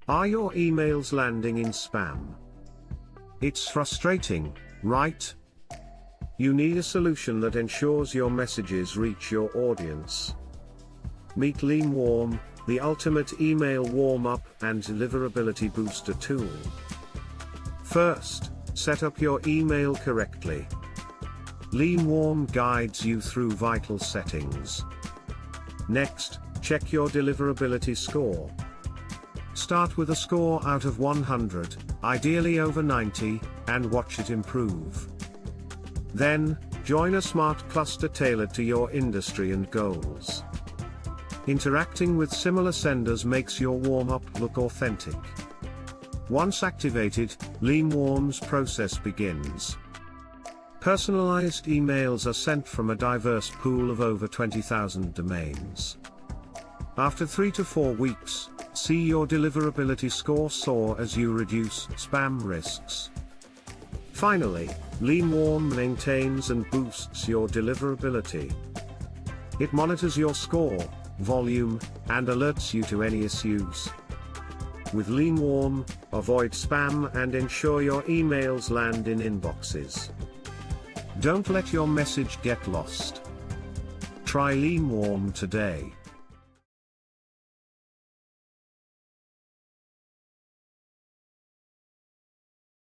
Are your emails landing in spam? It's frustrating, right? You need a solution that ensures your messages reach your audience. Meet lemwarm, the ultimate email warm-up and deliverability booster tool. First, set up your email correctly. Lemwarm guides you through vital settings. Next, check your deliverability score. Start with a score out of 100, ideally over 90, and watch it improve. Then, join a smart cluster tailored to your industry and goals. Interacting with similar senders makes your warm-up look authentic. Once activated, lemwarm's process begins. Personalized emails are sent from a diverse pool of over 20,000 domains. After 3 to 4 weeks, see your deliverability score soar as you reduce spam risks. Finally, lemwarm maintains and boosts your deliverability. It monitors your score, volume, and alerts you to any issues. With lemwarm, avoid spam and ensure your emails land in inboxes. Don't let your message get lost. Try lemwarm today.